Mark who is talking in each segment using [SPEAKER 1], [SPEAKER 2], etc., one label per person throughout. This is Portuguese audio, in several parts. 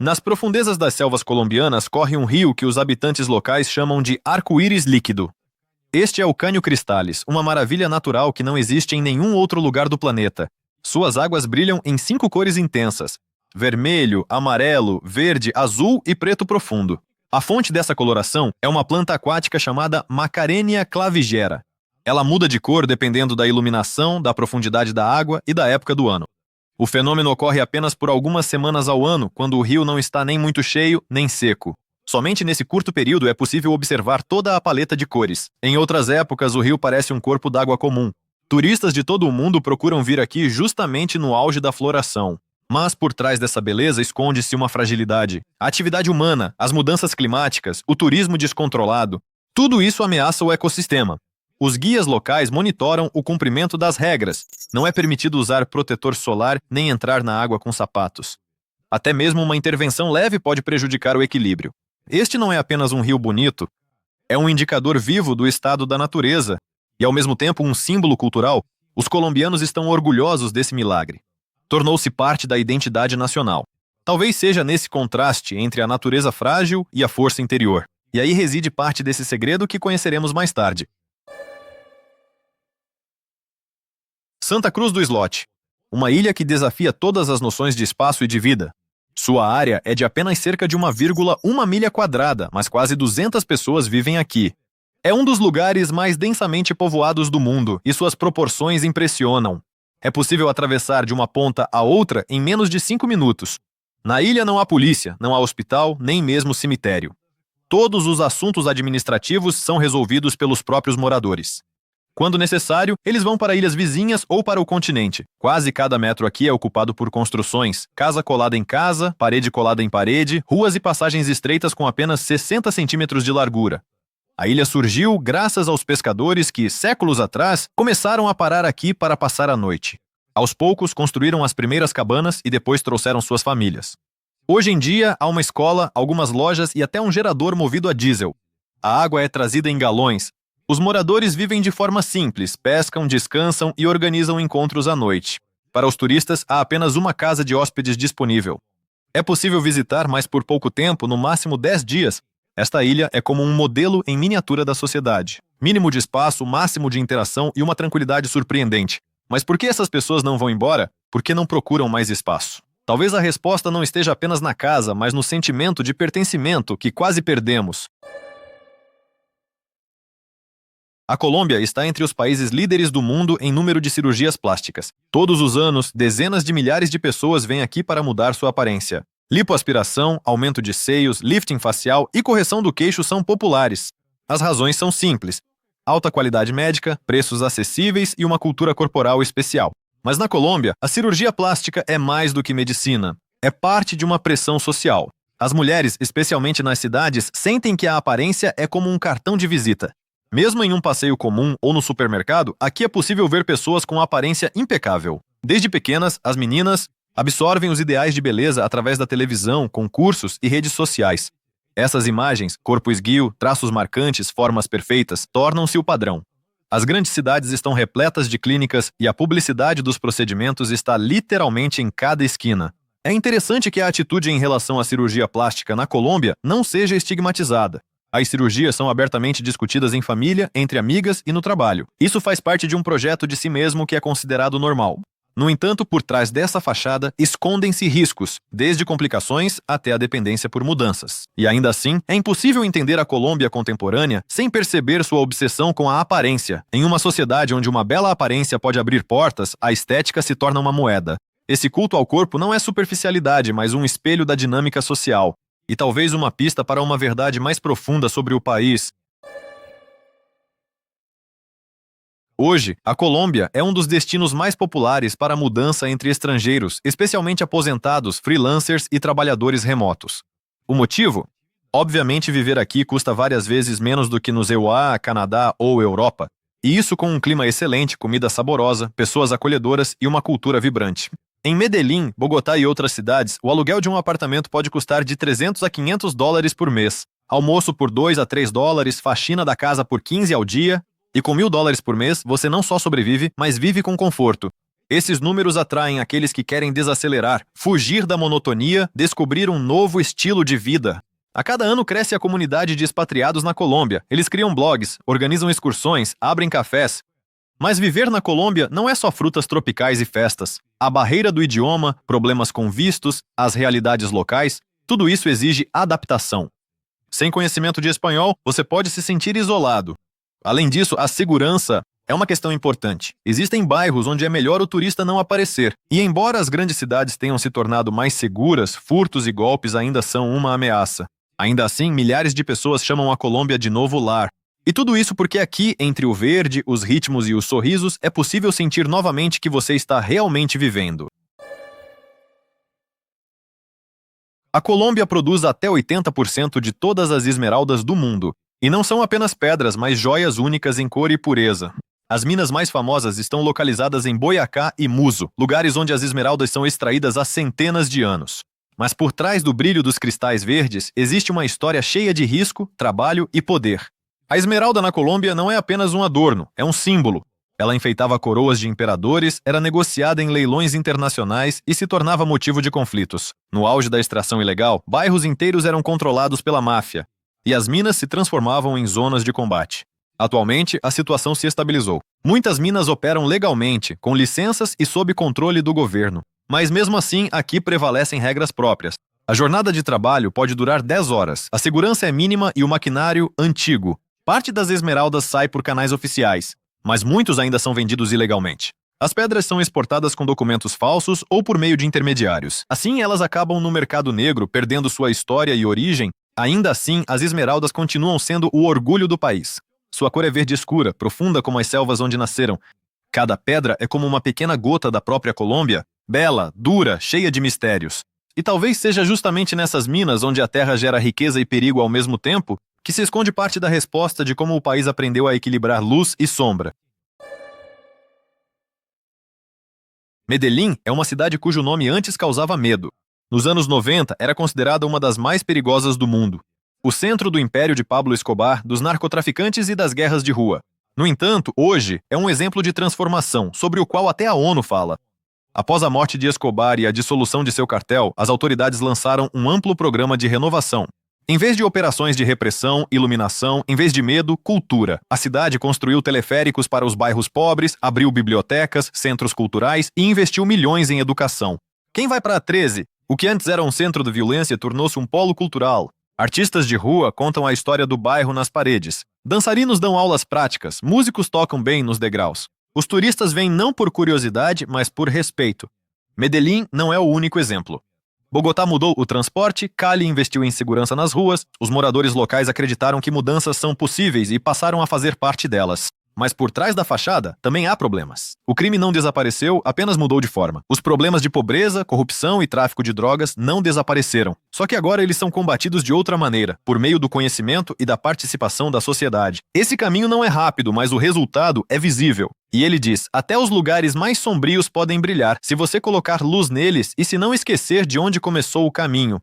[SPEAKER 1] Nas profundezas das selvas colombianas corre um rio que os habitantes locais chamam de arco-íris líquido. Este é o Caño Cristales, uma maravilha natural que não existe em nenhum outro lugar do planeta. Suas águas brilham em 5 cores intensas: vermelho, amarelo, verde, azul e preto profundo. A fonte dessa coloração é uma planta aquática chamada Macarenia clavigera. Ela muda de cor dependendo da iluminação, da profundidade da água e da época do ano. O fenômeno ocorre apenas por algumas semanas ao ano, quando o rio não está nem muito cheio, nem seco. Somente nesse curto período é possível observar toda a paleta de cores. Em outras épocas, o rio parece um corpo d'água comum. Turistas de todo o mundo procuram vir aqui justamente no auge da floração. Mas por trás dessa beleza esconde-se uma fragilidade. A atividade humana, as mudanças climáticas, o turismo descontrolado, tudo isso ameaça o ecossistema. Os guias locais monitoram o cumprimento das regras. Não é permitido usar protetor solar nem entrar na água com sapatos. Até mesmo uma intervenção leve pode prejudicar o equilíbrio. Este não é apenas um rio bonito, é um indicador vivo do estado da natureza e, ao mesmo tempo, um símbolo cultural. Os colombianos estão orgulhosos desse milagre. Tornou-se parte da identidade nacional. Talvez seja nesse contraste entre a natureza frágil e a força interior. E aí reside parte desse segredo que conheceremos mais tarde. Santa Cruz do Islote, uma ilha que desafia todas as noções de espaço e de vida. Sua área é de apenas cerca de 1,1 milha quadrada, mas quase 200 pessoas vivem aqui. É um dos lugares mais densamente povoados do mundo e suas proporções impressionam. É possível atravessar de uma ponta a outra em menos de 5 minutos. Na ilha não há polícia, não há hospital, nem mesmo cemitério. Todos os assuntos administrativos são resolvidos pelos próprios moradores. Quando necessário, eles vão para ilhas vizinhas ou para o continente. Quase cada metro aqui é ocupado por construções, casa colada em casa, parede colada em parede, ruas e passagens estreitas com apenas 60 centímetros de largura. A ilha surgiu graças aos pescadores que, séculos atrás, começaram a parar aqui para passar a noite. Aos poucos, construíram as primeiras cabanas e depois trouxeram suas famílias. Hoje em dia, há uma escola, algumas lojas e até um gerador movido a diesel. A água é trazida em galões. Os moradores vivem de forma simples, pescam, descansam e organizam encontros à noite. Para os turistas, há apenas uma casa de hóspedes disponível. É possível visitar, mas por pouco tempo, no máximo 10 dias. Esta ilha é como um modelo em miniatura da sociedade. Mínimo de espaço, máximo de interação e uma tranquilidade surpreendente. Mas por que essas pessoas não vão embora? Porque não procuram mais espaço. Talvez a resposta não esteja apenas na casa, mas no sentimento de pertencimento que quase perdemos. A Colômbia está entre os países líderes do mundo em número de cirurgias plásticas. Todos os anos, dezenas de milhares de pessoas vêm aqui para mudar sua aparência. Lipoaspiração, aumento de seios, lifting facial e correção do queixo são populares. As razões são simples: alta qualidade médica, preços acessíveis e uma cultura corporal especial. Mas na Colômbia, a cirurgia plástica é mais do que medicina. É parte de uma pressão social. As mulheres, especialmente nas cidades, sentem que a aparência é como um cartão de visita. Mesmo em um passeio comum ou no supermercado, aqui é possível ver pessoas com aparência impecável. Desde pequenas, as meninas absorvem os ideais de beleza através da televisão, concursos e redes sociais. Essas imagens, corpo esguio, traços marcantes, formas perfeitas, tornam-se o padrão. As grandes cidades estão repletas de clínicas e a publicidade dos procedimentos está literalmente em cada esquina. É interessante que a atitude em relação à cirurgia plástica na Colômbia não seja estigmatizada. As cirurgias são abertamente discutidas em família, entre amigas e no trabalho. Isso faz parte de um projeto de si mesmo que é considerado normal. No entanto, por trás dessa fachada, escondem-se riscos, desde complicações até a dependência por mudanças. E ainda assim, é impossível entender a Colômbia contemporânea sem perceber sua obsessão com a aparência. Em uma sociedade onde uma bela aparência pode abrir portas, a estética se torna uma moeda. Esse culto ao corpo não é superficialidade, mas um espelho da dinâmica social. E talvez uma pista para uma verdade mais profunda sobre o país. Hoje, a Colômbia é um dos destinos mais populares para a mudança entre estrangeiros, especialmente aposentados, freelancers e trabalhadores remotos. O motivo? Obviamente, viver aqui custa várias vezes menos do que nos EUA, Canadá ou Europa. E isso com um clima excelente, comida saborosa, pessoas acolhedoras e uma cultura vibrante. Em Medellín, Bogotá e outras cidades, o aluguel de um apartamento pode custar de 300 a 500 dólares por mês. Almoço por 2 a 3 dólares, faxina da casa por 15 ao dia. E com $1.000 por mês, você não só sobrevive, mas vive com conforto. Esses números atraem aqueles que querem desacelerar, fugir da monotonia, descobrir um novo estilo de vida. A cada ano cresce a comunidade de expatriados na Colômbia. Eles criam blogs, organizam excursões, abrem cafés. Mas viver na Colômbia não é só frutas tropicais e festas. A barreira do idioma, problemas com vistos, as realidades locais, tudo isso exige adaptação. Sem conhecimento de espanhol, você pode se sentir isolado. Além disso, a segurança é uma questão importante. Existem bairros onde é melhor o turista não aparecer. E embora as grandes cidades tenham se tornado mais seguras, furtos e golpes ainda são uma ameaça. Ainda assim, milhares de pessoas chamam a Colômbia de novo lar. E tudo isso porque aqui, entre o verde, os ritmos e os sorrisos, é possível sentir novamente que você está realmente vivendo. A Colômbia produz até 80% de todas as esmeraldas do mundo. E não são apenas pedras, mas joias únicas em cor e pureza. As minas mais famosas estão localizadas em Boyacá e Muso, lugares onde as esmeraldas são extraídas há centenas de anos. Mas por trás do brilho dos cristais verdes, existe uma história cheia de risco, trabalho e poder. A esmeralda na Colômbia não é apenas um adorno, é um símbolo. Ela enfeitava coroas de imperadores, era negociada em leilões internacionais e se tornava motivo de conflitos. No auge da extração ilegal, bairros inteiros eram controlados pela máfia, e as minas se transformavam em zonas de combate. Atualmente, a situação se estabilizou. Muitas minas operam legalmente, com licenças e sob controle do governo. Mas mesmo assim, aqui prevalecem regras próprias. A jornada de trabalho pode durar 10 horas, a segurança é mínima e o maquinário antigo. Parte das esmeraldas sai por canais oficiais, mas muitos ainda são vendidos ilegalmente. As pedras são exportadas com documentos falsos ou por meio de intermediários. Assim, elas acabam no mercado negro, perdendo sua história e origem. Ainda assim, as esmeraldas continuam sendo o orgulho do país. Sua cor é verde escura, profunda como as selvas onde nasceram. Cada pedra é como uma pequena gota da própria Colômbia, bela, dura, cheia de mistérios. E talvez seja justamente nessas minas onde a terra gera riqueza e perigo ao mesmo tempo, que se esconde parte da resposta de como o país aprendeu a equilibrar luz e sombra. Medellín é uma cidade cujo nome antes causava medo. Nos anos 90, era considerada uma das mais perigosas do mundo. O centro do império de Pablo Escobar, dos narcotraficantes e das guerras de rua. No entanto, hoje é um exemplo de transformação, sobre o qual até a ONU fala. Após a morte de Escobar e a dissolução de seu cartel, as autoridades lançaram um amplo programa de renovação. Em vez de operações de repressão, iluminação, em vez de medo, cultura. A cidade construiu teleféricos para os bairros pobres, abriu bibliotecas, centros culturais e investiu milhões em educação. Quem vai para a 13? O que antes era um centro de violência tornou-se um polo cultural. Artistas de rua contam a história do bairro nas paredes. Dançarinos dão aulas práticas, músicos tocam bem nos degraus. Os turistas vêm não por curiosidade, mas por respeito. Medellín não é o único exemplo. Bogotá mudou o transporte, Cali investiu em segurança nas ruas, os moradores locais acreditaram que mudanças são possíveis e passaram a fazer parte delas. Mas por trás da fachada também há problemas. O crime não desapareceu, apenas mudou de forma. Os problemas de pobreza, corrupção e tráfico de drogas não desapareceram. Só que agora eles são combatidos de outra maneira, por meio do conhecimento e da participação da sociedade. Esse caminho não é rápido, mas o resultado é visível. E ele diz, até os lugares mais sombrios podem brilhar, se você colocar luz neles e se não esquecer de onde começou o caminho.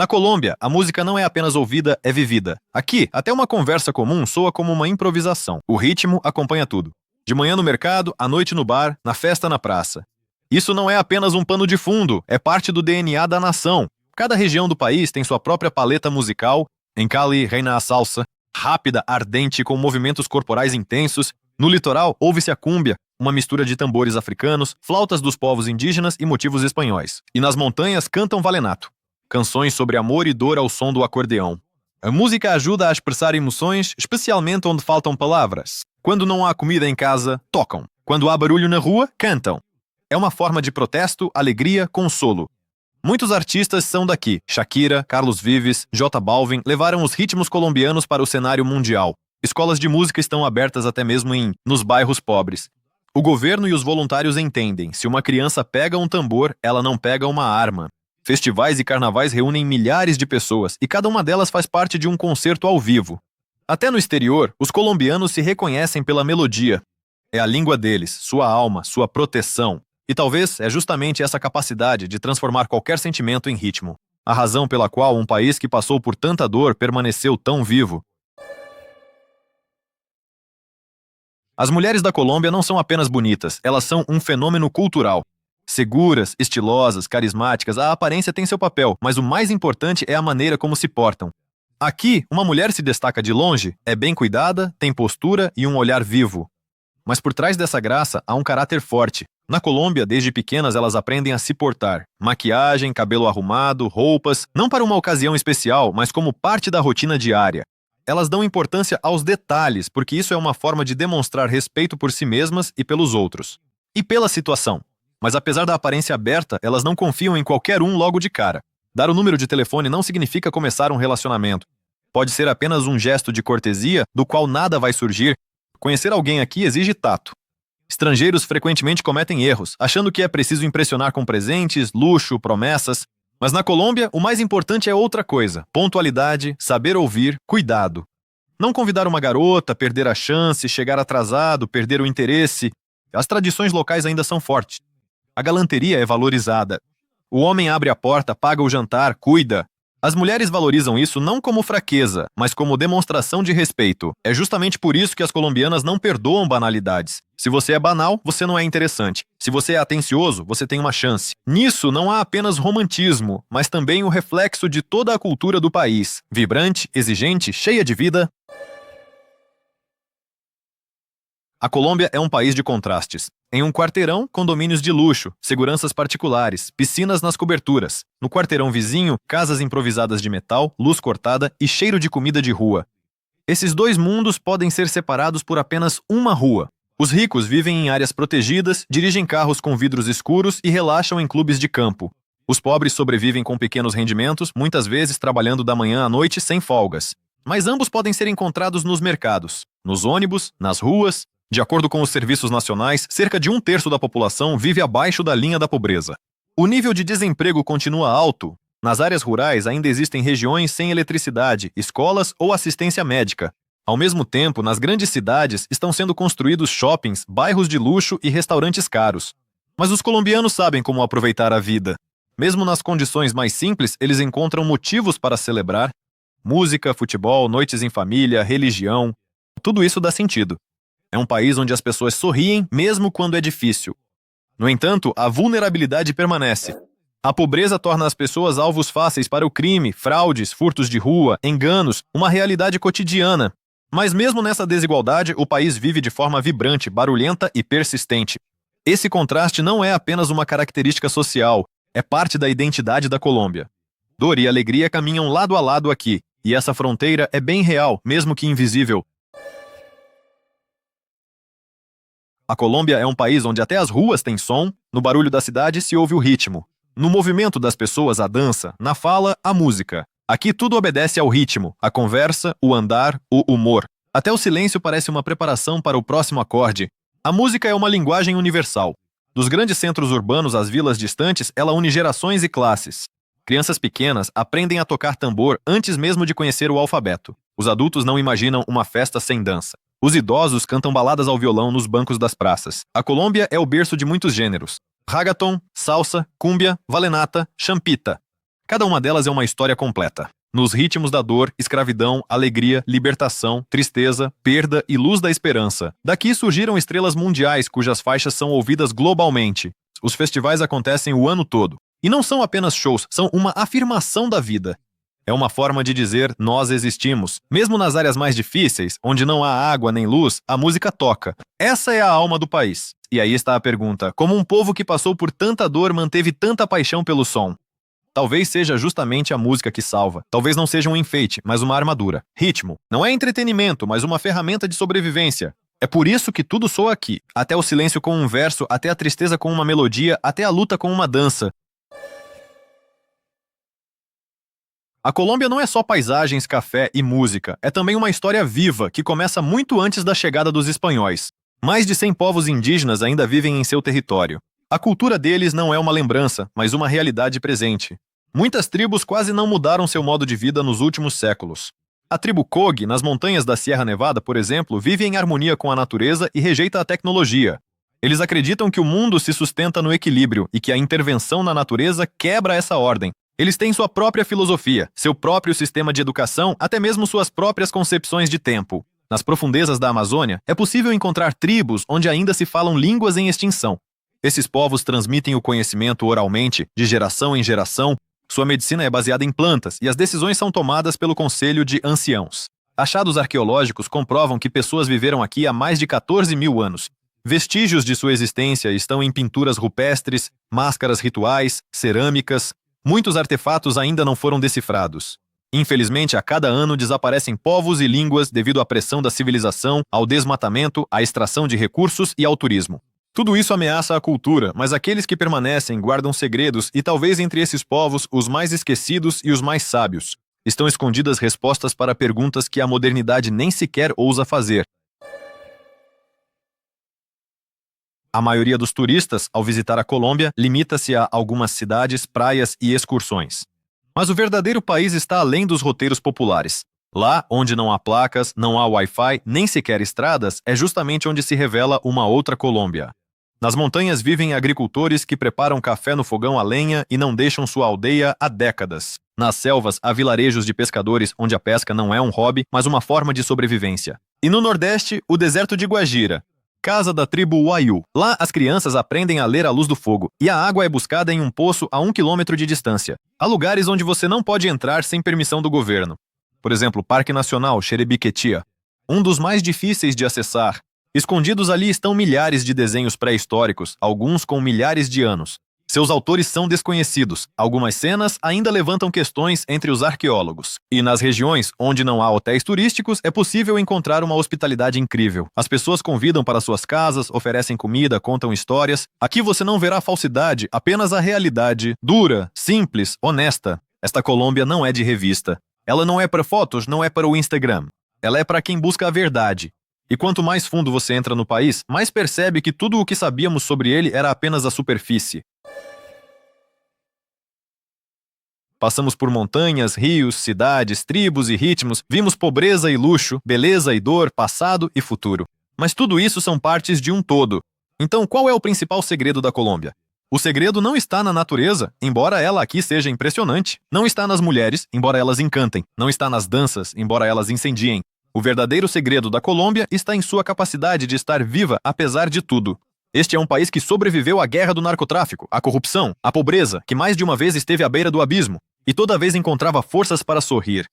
[SPEAKER 1] Na Colômbia, a música não é apenas ouvida, é vivida. Aqui, até uma conversa comum soa como uma improvisação. O ritmo acompanha tudo. De manhã no mercado, à noite no bar, na festa na praça. Isso não é apenas um pano de fundo, é parte do DNA da nação. Cada região do país tem sua própria paleta musical. Em Cali, reina a salsa, rápida, ardente, com movimentos corporais intensos. No litoral, ouve-se a cúmbia, uma mistura de tambores africanos, flautas dos povos indígenas e motivos espanhóis. E nas montanhas cantam vallenato. Canções sobre amor e dor ao som do acordeão. A música ajuda a expressar emoções, especialmente onde faltam palavras. Quando não há comida em casa, tocam. Quando há barulho na rua, cantam. É uma forma de protesto, alegria, consolo. Muitos artistas são daqui. Shakira, Carlos Vives, J Balvin levaram os ritmos colombianos para o cenário mundial. Escolas de música estão abertas até mesmo nos bairros pobres. O governo e os voluntários entendem, se uma criança pega um tambor, ela não pega uma arma. Festivais e carnavais reúnem milhares de pessoas e cada uma delas faz parte de um concerto ao vivo. Até no exterior, os colombianos se reconhecem pela melodia. É a língua deles, sua alma, sua proteção. E talvez é justamente essa capacidade de transformar qualquer sentimento em ritmo. A razão pela qual um país que passou por tanta dor permaneceu tão vivo. As mulheres da Colômbia não são apenas bonitas, elas são um fenômeno cultural. Seguras, estilosas, carismáticas, a aparência tem seu papel, mas o mais importante é a maneira como se portam. Aqui, uma mulher se destaca de longe, é bem cuidada, tem postura e um olhar vivo. Mas por trás dessa graça há um caráter forte. Na Colômbia, desde pequenas, elas aprendem a se portar. Maquiagem, cabelo arrumado, roupas, não para uma ocasião especial, mas como parte da rotina diária. Elas dão importância aos detalhes, porque isso é uma forma de demonstrar respeito por si mesmas e pelos outros. E pela situação. Mas apesar da aparência aberta, elas não confiam em qualquer um logo de cara. Dar o número de telefone não significa começar um relacionamento. Pode ser apenas um gesto de cortesia, do qual nada vai surgir. Conhecer alguém aqui exige tato. Estrangeiros frequentemente cometem erros, achando que é preciso impressionar com presentes, luxo, promessas. Mas na Colômbia, o mais importante é outra coisa: pontualidade, saber ouvir, cuidado. Não convidar uma garota, perder a chance, chegar atrasado, perder o interesse. As tradições locais ainda são fortes. A galanteria é valorizada. O homem abre a porta, paga o jantar, cuida. As mulheres valorizam isso não como fraqueza, mas como demonstração de respeito. É justamente por isso que as colombianas não perdoam banalidades. Se você é banal, você não é interessante. Se você é atencioso, você tem uma chance. Nisso não há apenas romantismo, mas também o reflexo de toda a cultura do país. Vibrante, exigente, cheia de vida. A Colômbia é um país de contrastes. Em um quarteirão, condomínios de luxo, seguranças particulares, piscinas nas coberturas. No quarteirão vizinho, casas improvisadas de metal, luz cortada e cheiro de comida de rua. Esses dois mundos podem ser separados por apenas uma rua. Os ricos vivem em áreas protegidas, dirigem carros com vidros escuros e relaxam em clubes de campo. Os pobres sobrevivem com pequenos rendimentos, muitas vezes trabalhando da manhã à noite sem folgas. Mas ambos podem ser encontrados nos mercados, nos ônibus, nas ruas. De acordo com os serviços nacionais, cerca de 1/3 da população vive abaixo da linha da pobreza. O nível de desemprego continua alto. Nas áreas rurais ainda existem regiões sem eletricidade, escolas ou assistência médica. Ao mesmo tempo, nas grandes cidades estão sendo construídos shoppings, bairros de luxo e restaurantes caros. Mas os colombianos sabem como aproveitar a vida. Mesmo nas condições mais simples, eles encontram motivos para celebrar. Música, futebol, noites em família, religião. Tudo isso dá sentido. É um país onde as pessoas sorriem mesmo quando é difícil. No entanto, a vulnerabilidade permanece. A pobreza torna as pessoas alvos fáceis para o crime, fraudes, furtos de rua, enganos, uma realidade cotidiana. Mas mesmo nessa desigualdade, o país vive de forma vibrante, barulhenta e persistente. Esse contraste não é apenas uma característica social, é parte da identidade da Colômbia. Dor e alegria caminham lado a lado aqui, e essa fronteira é bem real, mesmo que invisível. A Colômbia é um país onde até as ruas têm som, no barulho da cidade se ouve o ritmo. No movimento das pessoas, a dança, na fala, a música. Aqui tudo obedece ao ritmo, a conversa, o andar, o humor. Até o silêncio parece uma preparação para o próximo acorde. A música é uma linguagem universal. Dos grandes centros urbanos às vilas distantes, ela une gerações e classes. Crianças pequenas aprendem a tocar tambor antes mesmo de conhecer o alfabeto. Os adultos não imaginam uma festa sem dança. Os idosos cantam baladas ao violão nos bancos das praças. A Colômbia é o berço de muitos gêneros. Reggaeton, salsa, cúmbia, vallenata, champita. Cada uma delas é uma história completa. Nos ritmos da dor, escravidão, alegria, libertação, tristeza, perda e luz da esperança. Daqui surgiram estrelas mundiais cujas faixas são ouvidas globalmente. Os festivais acontecem o ano todo. E não são apenas shows, são uma afirmação da vida. É uma forma de dizer nós existimos. Mesmo nas áreas mais difíceis, onde não há água nem luz, a música toca. Essa é a alma do país. E aí está a pergunta: como um povo que passou por tanta dor manteve tanta paixão pelo som? Talvez seja justamente a música que salva. Talvez não seja um enfeite, mas uma armadura. Ritmo. Não é entretenimento, mas uma ferramenta de sobrevivência. É por isso que tudo soa aqui. Até o silêncio com um verso, até a tristeza com uma melodia, até a luta com uma dança. A Colômbia não é só paisagens, café e música, é também uma história viva que começa muito antes da chegada dos espanhóis. Mais de 100 povos indígenas ainda vivem em seu território. A cultura deles não é uma lembrança, mas uma realidade presente. Muitas tribos quase não mudaram seu modo de vida nos últimos séculos. A tribo Cog, nas montanhas da Sierra Nevada, por exemplo, vive em harmonia com a natureza e rejeita a tecnologia. Eles acreditam que o mundo se sustenta no equilíbrio e que a intervenção na natureza quebra essa ordem. Eles têm sua própria filosofia, seu próprio sistema de educação, até mesmo suas próprias concepções de tempo. Nas profundezas da Amazônia, é possível encontrar tribos onde ainda se falam línguas em extinção. Esses povos transmitem o conhecimento oralmente, de geração em geração. Sua medicina é baseada em plantas e as decisões são tomadas pelo Conselho de Anciãos. Achados arqueológicos comprovam que pessoas viveram aqui há mais de 14 mil anos. Vestígios de sua existência estão em pinturas rupestres, máscaras rituais, cerâmicas. Muitos artefatos ainda não foram decifrados. Infelizmente, a cada ano desaparecem povos e línguas devido à pressão da civilização, ao desmatamento, à extração de recursos e ao turismo. Tudo isso ameaça a cultura, mas aqueles que permanecem guardam segredos e talvez entre esses povos, os mais esquecidos e os mais sábios, estão escondidas respostas para perguntas que a modernidade nem sequer ousa fazer. A maioria dos turistas, ao visitar a Colômbia, limita-se a algumas cidades, praias e excursões. Mas o verdadeiro país está além dos roteiros populares. Lá, onde não há placas, não há Wi-Fi, nem sequer estradas, é justamente onde se revela uma outra Colômbia. Nas montanhas vivem agricultores que preparam café no fogão a lenha e não deixam sua aldeia há décadas. Nas selvas, há vilarejos de pescadores onde a pesca não é um hobby, mas uma forma de sobrevivência. E no Nordeste, o deserto de Guajira, casa da tribo Wayuu. Lá, as crianças aprendem a ler à luz do fogo, e a água é buscada em um poço a 1 quilômetro de distância. Há lugares onde você não pode entrar sem permissão do governo. Por exemplo, Parque Nacional Xerebiquetia, um dos mais difíceis de acessar. Escondidos ali estão milhares de desenhos pré-históricos, alguns com milhares de anos. Seus autores são desconhecidos. Algumas cenas ainda levantam questões entre os arqueólogos. E nas regiões onde não há hotéis turísticos, é possível encontrar uma hospitalidade incrível. As pessoas convidam para suas casas, oferecem comida, contam histórias. Aqui você não verá falsidade, apenas a realidade, dura, simples, honesta. Esta Colômbia não é de revista. Ela não é para fotos, não é para o Instagram. Ela é para quem busca a verdade. E quanto mais fundo você entra no país, mais percebe que tudo o que sabíamos sobre ele era apenas a superfície. Passamos por montanhas, rios, cidades, tribos e ritmos, vimos pobreza e luxo, beleza e dor, passado e futuro. Mas tudo isso são partes de um todo. Então, qual é o principal segredo da Colômbia? O segredo não está na natureza, embora ela aqui seja impressionante. Não está nas mulheres, embora elas encantem. Não está nas danças, embora elas incendiem. O verdadeiro segredo da Colômbia está em sua capacidade de estar viva apesar de tudo. Este é um país que sobreviveu à guerra do narcotráfico, à corrupção, à pobreza, que mais de uma vez esteve à beira do abismo, e toda vez encontrava forças para sorrir.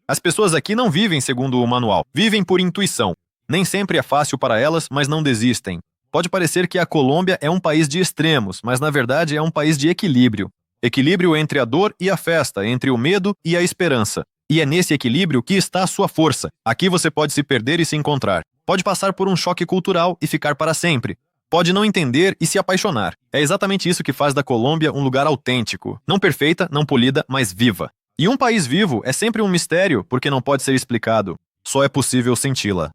[SPEAKER 1] As pessoas aqui não vivem segundo o manual, vivem por intuição. Nem sempre é fácil para elas, mas não desistem. Pode parecer que a Colômbia é um país de extremos, mas na verdade é um país de equilíbrio. Equilíbrio entre a dor e a festa, entre o medo e a esperança. E é nesse equilíbrio que está a sua força. Aqui você pode se perder e se encontrar. Pode passar por um choque cultural e ficar para sempre. Pode não entender e se apaixonar. É exatamente isso que faz da Colômbia um lugar autêntico. Não perfeita, não polida, mas viva. E um país vivo é sempre um mistério porque não pode ser explicado. Só é possível senti-la.